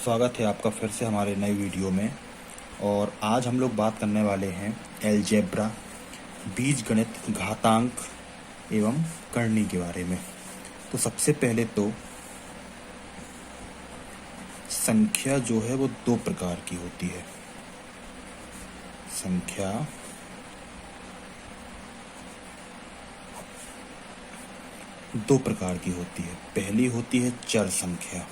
स्वागत है आपका फिर से हमारे नए वीडियो में। और आज हम लोग बात करने वाले हैं अलजेब्रा, बीजगणित, घातांक एवं करनी के बारे में। तो सबसे पहले तो संख्या जो है वो दो प्रकार की होती है। संख्या दो प्रकार की होती है। पहली होती है चर संख्या,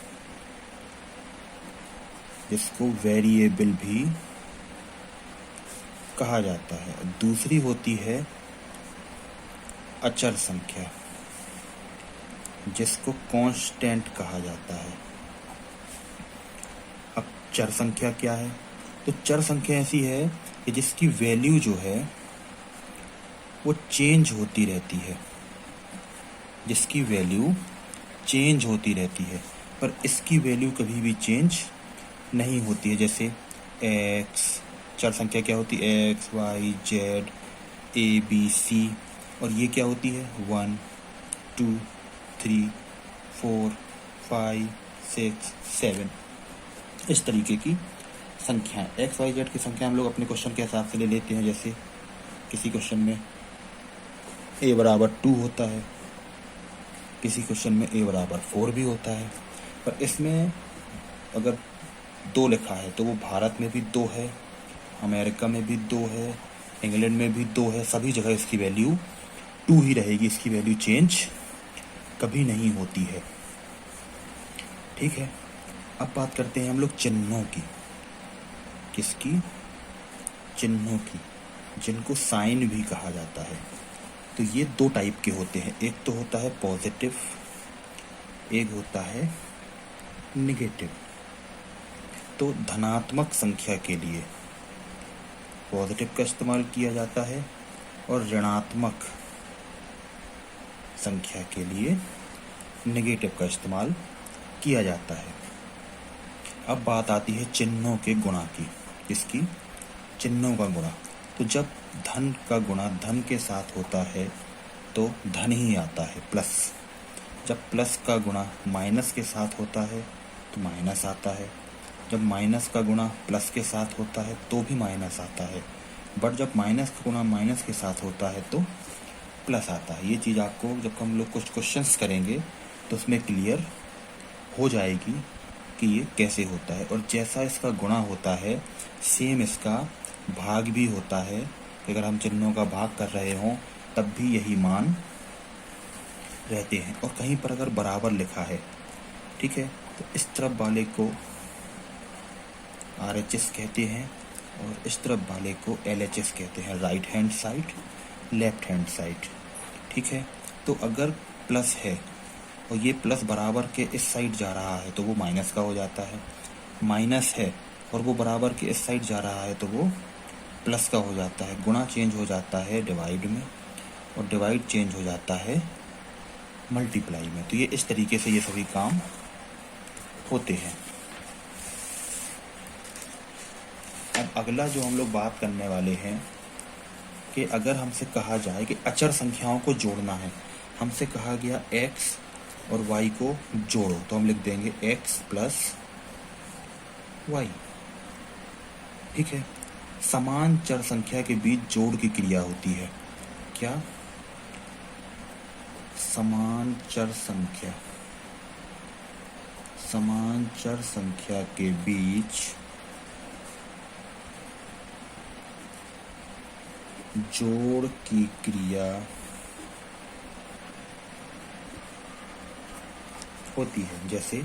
जिसको वेरिएबल भी कहा जाता है। दूसरी होती है अचर संख्या, जिसको कांस्टेंट कहा जाता है। अब चर संख्या क्या है? तो चर संख्या ऐसी है कि जिसकी वैल्यू जो है वो चेंज होती रहती है। जिसकी वैल्यू चेंज होती रहती है, पर इसकी वैल्यू कभी भी चेंज नहीं होती है। जैसे एक्स, चर संख्या क्या होती है? एक्स, वाई, जेड, ए, बी, सी। और ये क्या होती है? 1, 2, 3, 4, 5, 6, 7। इस तरीके की संख्याएं, एक्स, वाई, जेड की संख्या हम लोग अपने क्वेश्चन के हिसाब से ले लेते हैं। जैसे किसी क्वेश्चन में a बराबर 2 होता है, किसी क्वेश्चन में a बराबर 4 भी होता है। पर इसमें अगर 2 लिखा है तो वो भारत में भी 2 है, अमेरिका में भी 2 है, इंग्लैंड में भी 2 है। सभी जगह इसकी वैल्यू 2 ही रहेगी। इसकी वैल्यू चेंज कभी नहीं होती है। ठीक है, अब बात करते हैं हम लोग चिन्हों की। किसकी? चिन्हों की, जिनको साइन भी कहा जाता है। तो ये दो टाइप के होते हैं। एक तो होता है पॉजिटिव, एक होता है निगेटिव। तो धनात्मक संख्या के लिए पॉजिटिव का इस्तेमाल किया जाता है और ऋणात्मक संख्या के लिए नेगेटिव का इस्तेमाल किया जाता है। अब बात आती है चिन्हों के गुणा की। इसकी चिन्हों का गुणा, तो जब धन का गुणा धन के साथ होता है तो धन ही आता है, प्लस। जब प्लस का गुणा माइनस के साथ होता है तो माइनस आता है। जब माइनस का गुणा प्लस के साथ होता है तो भी माइनस आता है। बट जब माइनस का गुणा माइनस के साथ होता है तो प्लस आता है। ये चीज़ आपको जब हम लोग कुछ क्वेश्चंस करेंगे तो उसमें क्लियर हो जाएगी कि ये कैसे होता है। और जैसा इसका गुणा होता है सेम इसका भाग भी होता है। अगर हम चिन्हों का भाग कर रहे हों तब भी यही मान रहते हैं। और कहीं पर अगर बराबर लिखा है, ठीक है, तो इस तरफ वाले को RHS कहते हैं और इस तरफ वाले को LHS कहते हैं, right hand side, left hand side. ठीक है, तो अगर प्लस है और ये प्लस बराबर के इस साइड जा रहा है तो वो माइनस का हो जाता है। माइनस है और वो बराबर के इस साइड जा रहा है तो वो प्लस का हो जाता है। गुणा चेंज हो जाता है डिवाइड में और डिवाइड चेंज हो जाता है मल्टीप्लाई में। तो ये इस तरीके से ये सभी काम होते हैं। अब अगला जो हम लोग बात करने वाले हैं कि अगर हमसे कहा जाए कि अचर संख्याओं को जोड़ना है, हमसे कहा गया x और y को जोड़ो, तो हम लिख देंगे x प्लस y। ठीक है, समान चर संख्या के बीच जोड़ की क्रिया होती है। क्या? समान चर संख्या के बीच जोड़ की क्रिया होती है। जैसे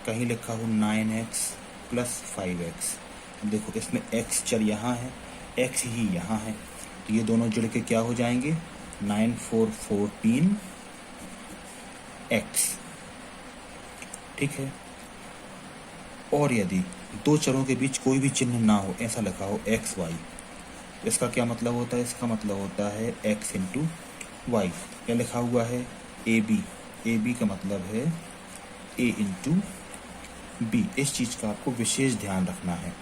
कहीं लिखा हो 9x प्लस 5x। देखो इसमें x चर यहाँ है, x ही यहाँ है, तो ये दोनों जुड़ के क्या हो जाएंगे? 9, 4, 14 x। ठीक है, और यदि दो चरों के बीच कोई भी चिन्ह ना हो, ऐसा लिखा हो x, y, इसका क्या मतलब होता है? इसका मतलब होता है x इंटू वाई। क्या लिखा हुआ है? ए बी का मतलब है a इंटू बी। इस चीज़ का आपको विशेष ध्यान रखना है।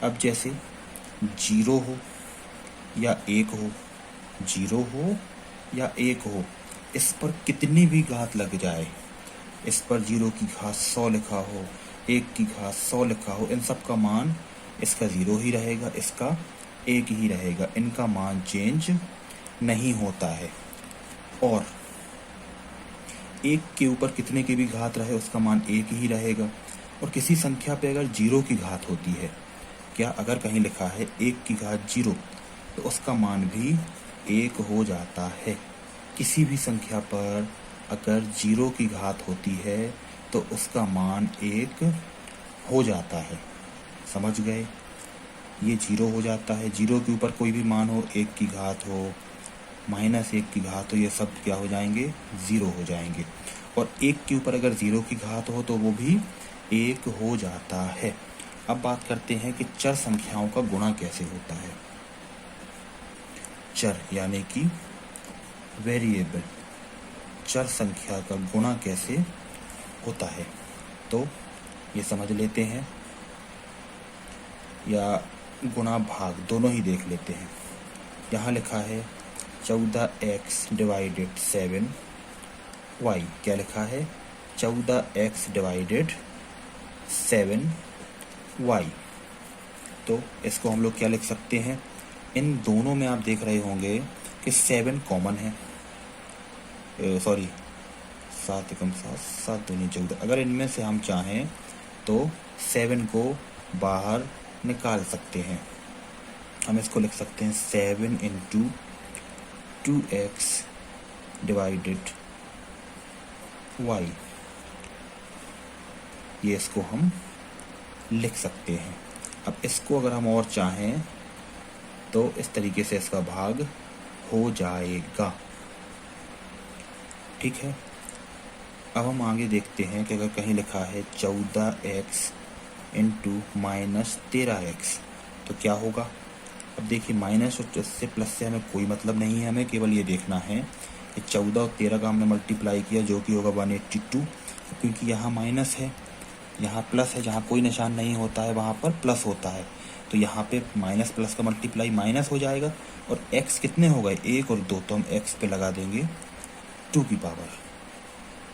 अब जैसे 0 हो या 1 हो, 0 हो या 1 हो, इस पर कितनी भी घात लग जाए इस पर 0 की घात 100 लिखा हो, 1 की घात 100 लिखा हो, इन सब का मान इसका 0 ही रहेगा, इसका 1 ही रहेगा, इनका मान चेंज नहीं होता है। और 1 के ऊपर कितने की भी घात रहे उसका मान 1 ही रहेगा। और किसी संख्या पे अगर 0 की घात होती है, क्या अगर कहीं लिखा है 1 की घात 0 तो उसका मान भी 1 हो जाता है। किसी भी संख्या पर अगर 0 की घात होती है तो उसका मान 1 हो जाता है। समझ गए? ये 0 हो जाता है। 0 के ऊपर कोई भी मान हो, 1 की घात हो, -1 की घात हो, ये सब क्या हो जाएंगे? 0 हो जाएंगे। और 1 के ऊपर अगर 0 की घात हो तो वो भी 1 हो जाता है। अब बात करते हैं कि चर संख्याओं का गुणा कैसे होता है। चर यानी कि वेरिएबल, चर संख्या का गुणा कैसे होता है, तो ये समझ लेते हैं, या गुणा भाग दोनों ही देख लेते हैं। यहाँ लिखा है 14x डिवाइडेड 7y। क्या लिखा है? 14x divided 7y। तो इसको हम लोग क्या लिख सकते हैं? इन दोनों में आप देख रहे होंगे कि 7 कॉमन है, सॉरी 7 एकम 7, 7 दूनी 14। अगर इनमें से हम चाहें तो 7 को बाहर निकाल सकते हैं। हम इसको लिख सकते हैं 7 इंटू 2x डिवाइडेड y। ये इसको हम लिख सकते हैं। अब इसको अगर हम और चाहें तो इस तरीके से इसका भाग हो जाएगा। ठीक है। अब हम आगे देखते हैं कि अगर कहीं लिखा है 14x इंटू -13x तो क्या होगा। अब देखिए, माइनस और से प्लस से हमें कोई मतलब नहीं है, हमें केवल ये देखना है कि 14 और 13 का हमने मल्टीप्लाई किया जो कि होगा 182। क्योंकि यहाँ माइनस है, यहाँ प्लस है, जहाँ कोई निशान नहीं होता है वहाँ पर प्लस होता है, तो यहाँ पे माइनस प्लस का मल्टीप्लाई माइनस हो जाएगा। और x कितने हो गए? 1 और 2, तो हम x पे लगा देंगे 2 की पावर।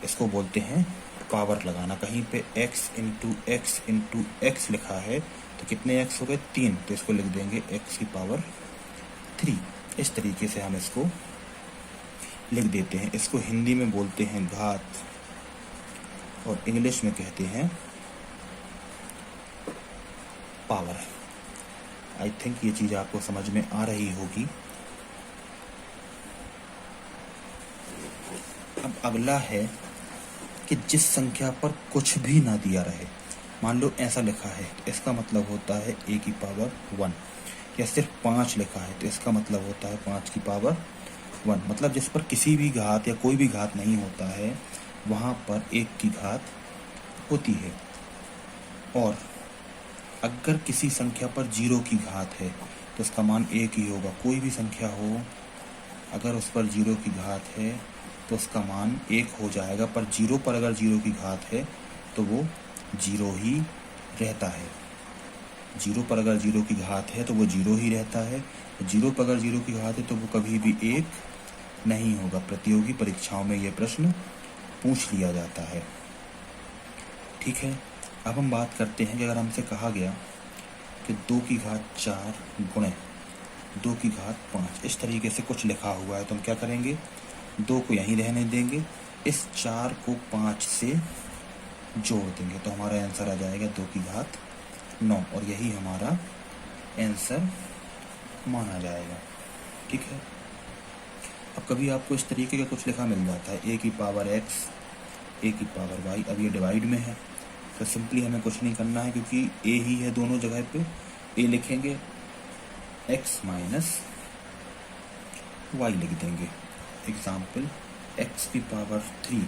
इसको बोलते हैं पावर लगाना। कहीं पे x into x into x लिखा है तो कितने x हो गए? 3, तो इसको लिख देंगे x की पावर 3। इस तरीके से हम इसको लिख देते हैं। इसको हिंदी में बोलते हैं घात और इंग्लिश में कहते हैं पावर। आई थिंक ये चीज़ आपको समझ में आ रही होगी। अब अगला है कि जिस संख्या पर कुछ भी ना दिया रहे, मान लो ऐसा लिखा है तो इसका मतलब होता है a की पावर 1, या सिर्फ 5 लिखा है तो इसका मतलब होता है 5 की पावर 1। मतलब जिस पर किसी भी घात या कोई भी घात नहीं होता है वहाँ पर 1 की घात होती है। और अगर किसी संख्या पर 0 की घात है तो उसका मान 1 ही होगा। कोई भी संख्या हो, अगर उस पर 0 की घात है तो उसका मान 1 हो जाएगा। पर 0 पर अगर 0 की घात है तो वो 0 ही रहता है। 0 पर अगर 0 की घात है तो वो 0 ही रहता है। 0 पर अगर 0 की घात है तो वो कभी भी 1 नहीं होगा। प्रतियोगी परीक्षाओं में ये प्रश्न पूछ लिया जाता है। ठीक है। अब हम बात करते हैं कि अगर हमसे कहा गया कि 2 की घात 4 गुणे 2 की घात 5, इस तरीके से कुछ लिखा हुआ है तो हम क्या करेंगे? 2 को यहीं रहने देंगे, इस 4 को 5 से जोड़ देंगे तो हमारा आंसर आ जाएगा 2 की घात 9, और यही हमारा आंसर माना जाएगा। ठीक है। अब कभी आपको इस तरीके का कुछ लिखा मिल जाता है a की पावर x, a की पावर y। अब ये डिवाइड में है तो सिंपली हमें कुछ नहीं करना है, क्योंकि a ही है दोनों जगह पे। a लिखेंगे, x माइनस y लिख देंगे। एग्जाम्पल, x की पावर 3,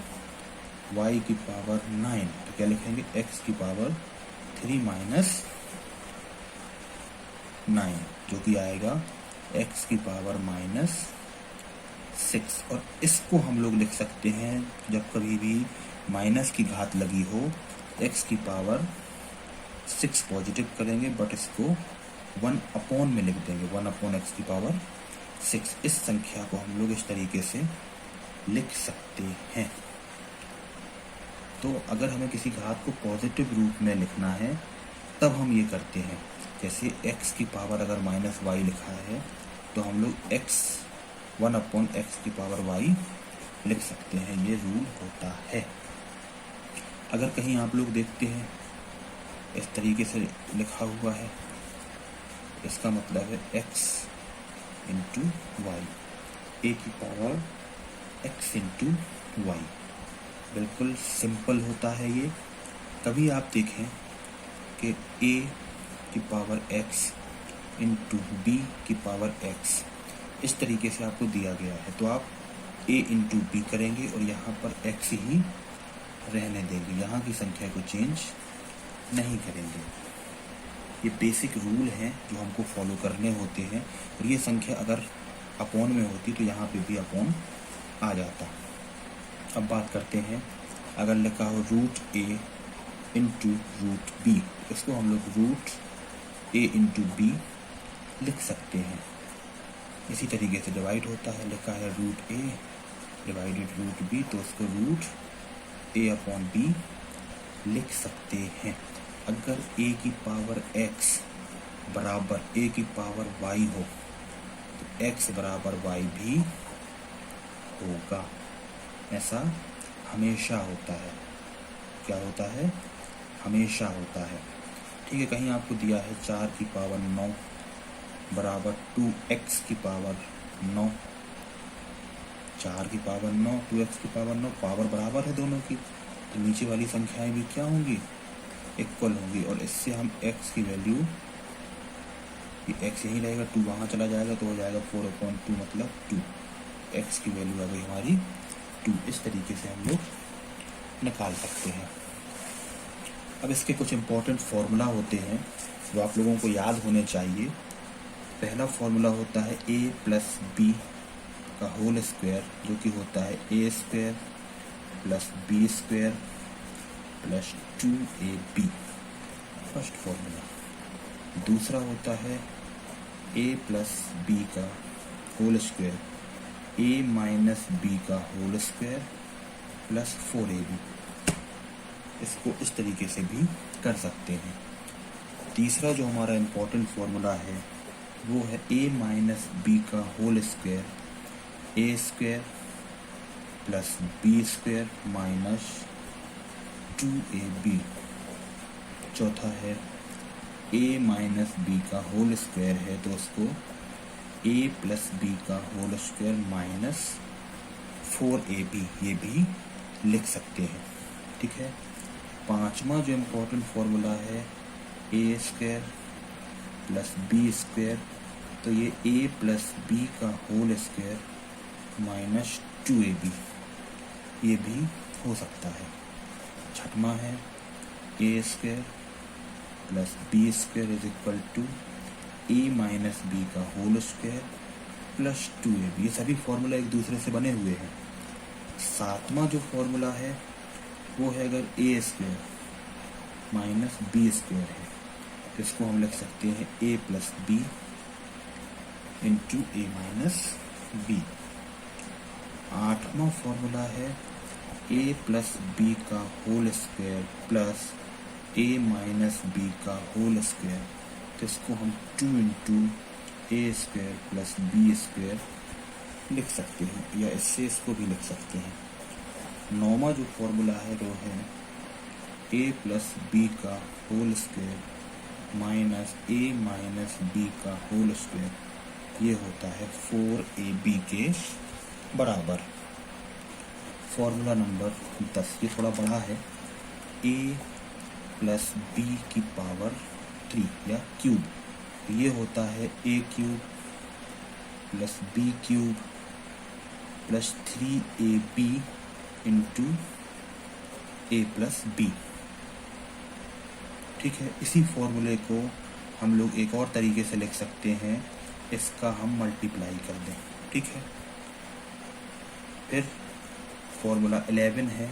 y की पावर 9, तो क्या लिखेंगे? x की पावर 3 माइनस 9, जो कि आएगा x की पावर -6। और इसको हम लोग लिख सकते हैं, जब कभी भी माइनस की घात लगी हो, x की पावर 6 पॉजिटिव करेंगे, बट इसको 1/, में लिख देंगे, 1/x की पावर 6। इस संख्या को हम लोग इस तरीके से लिख सकते हैं। तो अगर हमें किसी घात को पॉजिटिव रूप में लिखना है तब हम ये करते हैं। जैसे x की पावर अगर -y लिखा है तो हम लोग x की पावर y लिख सकते हैं, ये रूल होता है। अगर कहीं आप लोग देखते हैं इस तरीके से लिखा हुआ है, इसका मतलब है x इंटू वाई, ए की पावर x इंटू वाई। बिल्कुल सिंपल होता है ये। कभी आप देखें कि a की पावर x इंटू बी की पावर x इस तरीके से आपको दिया गया है, तो आप a इंटू बी करेंगे और यहाँ पर x ही रहने देंगे, यहाँ की संख्या को चेंज नहीं करेंगे। ये बेसिक रूल हैं जो हमको फॉलो करने होते हैं। और ये संख्या अगर अपॉन में होती तो यहाँ पे भी अपॉन आ जाता। अब बात करते हैं, अगर लिखा हो √a इंटू √b, इसको हम लोग √a इंटू b लिख सकते हैं। इसी तरीके से डिवाइड होता है, लिखा है √a डिवाइडेड √b, तो उसको √a अपॉन b लिख सकते हैं। अगर a की पावर x बराबर a की पावर y हो तो x बराबर y भी होगा। ऐसा हमेशा होता है। क्या होता है? हमेशा होता है। ठीक है, कहीं आपको दिया है 4 की पावर 9 बराबर 2x की पावर 9, 4 की पावर 9 2x की पावर 9, पावर बराबर है दोनों की, तो नीचे वाली संख्याएं भी क्या होंगी? इक्वल होंगी। और इससे हम x की वैल्यू, x यहीं रहेगा, 2 वहाँ चला जाएगा तो हो जाएगा 4/2, मतलब 2। x की वैल्यू आ गई हमारी 2। इस तरीके से हम लोग निकाल सकते हैं। अब इसके कुछ इम्पोर्टेंट फार्मूला होते हैं जो आप लोगों को याद होने चाहिए। पहला फार्मूला होता है a प्लस बी का होल स्क्वायर, जो कि होता है a square plus b square plus 2ab, first formula. दूसरा होता है a प्लस बी का whole square, a minus b का होल स्क्वायर प्लस 4ab। इसको इस तरीके से भी कर सकते हैं। तीसरा जो हमारा इम्पोर्टेंट फार्मूला है वो है a माइनस बी का whole square, a square plus b square minus 2ab। चौथा है a माइनस बी का होल स्क्वायर है तो उसको a प्लस बी का होल स्क्वायर माइनस 4ab, ये भी लिख सकते हैं। ठीक है। पांचवा जो इम्पोर्टेंट फार्मूला है a square plus b square, तो ये a प्लस बी का होल स्क्वायर माइनस 2ab, ये भी हो सकता है। छठवां है a square plus b square is equal to a minus b का होल स्क्वायर प्लस 2ab। ये सभी फॉर्मूला एक दूसरे से बने हुए हैं। सातवां जो फॉर्मूला है वो है अगर a square minus b square है तो इसको हम लिख सकते हैं a plus b into a minus b. आठवां फॉर्मूला है a प्लस बी का whole square plus a minus b का होल स्क्वायर, तो इसको हम 2 into a square plus b square लिख सकते हैं, या इससे इसको भी लिख सकते हैं। नौवां जो फॉर्मूला है वो है a प्लस बी का whole square minus a minus b का होल स्क्वायर, ये होता है 4ab के बराबर। फॉर्मूला नंबर 10, ये थोड़ा बड़ा है, a प्लस बी की पावर 3 या क्यूब, ये होता है a cube plus b cube plus 3ab into a plus b. ठीक है। इसी फॉर्मूले को हम लोग एक और तरीके से लिख सकते हैं, इसका हम मल्टीप्लाई कर दें। ठीक है। फिर फॉर्मूला 11 है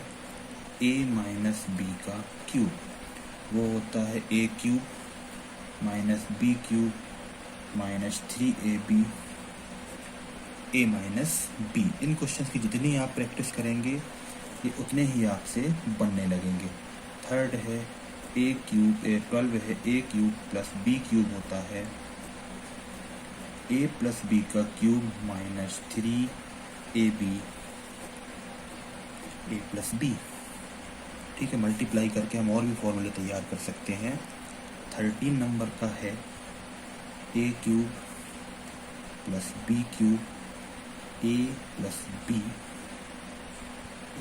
a माइनस बी का क्यूब, वो होता है a cube minus b cube minus 3ab a minus b. इन क्वेश्चंस की जितनी आप प्रैक्टिस करेंगे ये उतने ही आपसे बनने लगेंगे। थर्ड है ए क्यूब 12 है a cube plus b cube होता है ए प्लस बी का क्यूब माइनस 3ab ए प्लस बी। ठीक है, मल्टीप्लाई करके हम और भी फॉर्मूले तैयार कर सकते हैं। 13 नंबर का है a cube plus b cube a plus b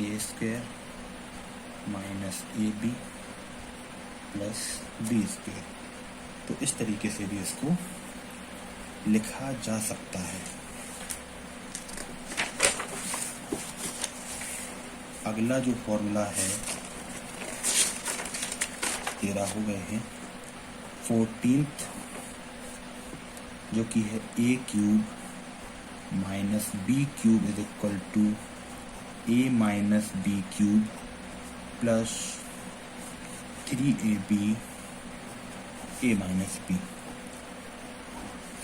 a square minus a b plus b square. तो इस तरीके से भी इसको लिखा जा सकता है। अगला जो फॉर्मूला है 13 हो गए हैं। 14th जो कि है a cube minus b cube is equal to a minus b cube plus 3ab a minus b.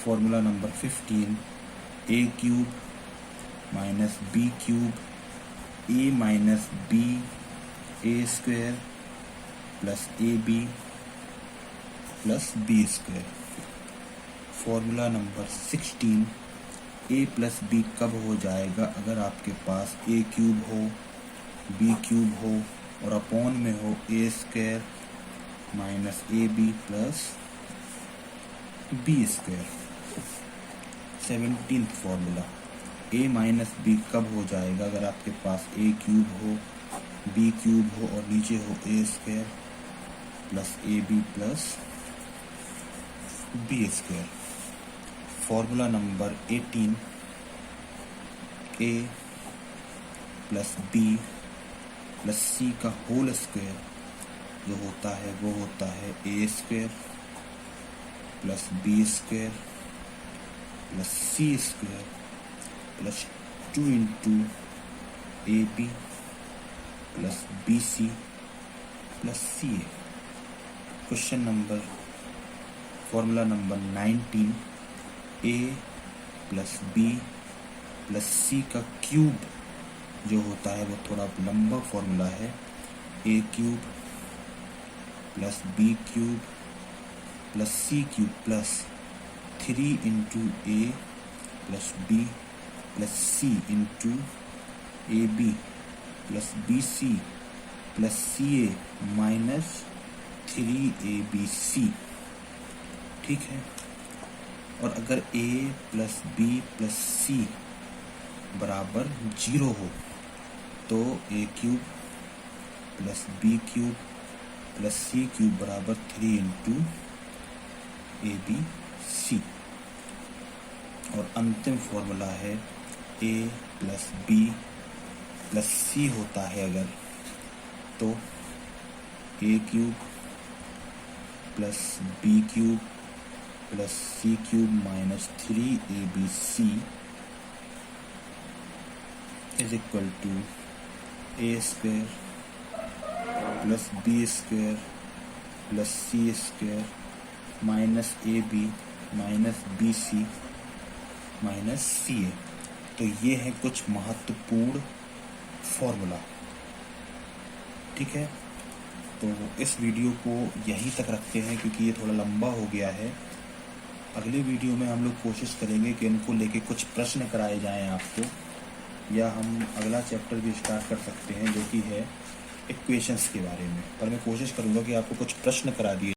Formula number 15 a cube minus b cube a minus b a square plus a b plus b square. Formula number 16 a plus b कब हो जाएगा? अगर आपके पास a cube हो b cube हो और upon में हो a square minus a b plus b square. 17th formula a minus b कब हो जाएगा? अगर आपके पास ए क्यूब हो बी क्यूब हो और नीचे हो a square plus a b plus b square. Formula number 18 a plus b plus c का होल स्क्वायर जो होता है वो होता है a square plus b square plus c square plus 2 into a b plus b c plus c a. Question number formula number 19 A plus b plus c का cube जो होता है वो थोड़ा लंबा फॉर्मूला है a cube plus b cube plus c cube plus 3 into a plus b plus c into a b plus b c plus c a minus 3abc। ठीक है, और अगर a plus b plus c बराबर 0 हो तो a cube plus b cube plus c cube बराबर 3 into a B C. और अंतिम फॉर्मूला है a plus b plus c होता है अगर तो a cube plus b cube plus c cube minus 3abc is equal to a square plus b square plus c square minus a b minus b c minus c a. तो ये है कुछ महत्वपूर्ण formula. ठीक है, तो इस video को यहीं तक रखते हैं क्योंकि ये थोड़ा लंबा हो गया है। अगले वीडियो में हम लोग कोशिश करेंगे कि इनको लेके कुछ प्रश्न कराए जाएं आपको, या हम अगला चैप्टर भी स्टार्ट कर सकते हैं जो कि है इक्वेशंस के बारे में। पर मैं कोशिश करूँगा कि आपको कुछ प्रश्न करा दिए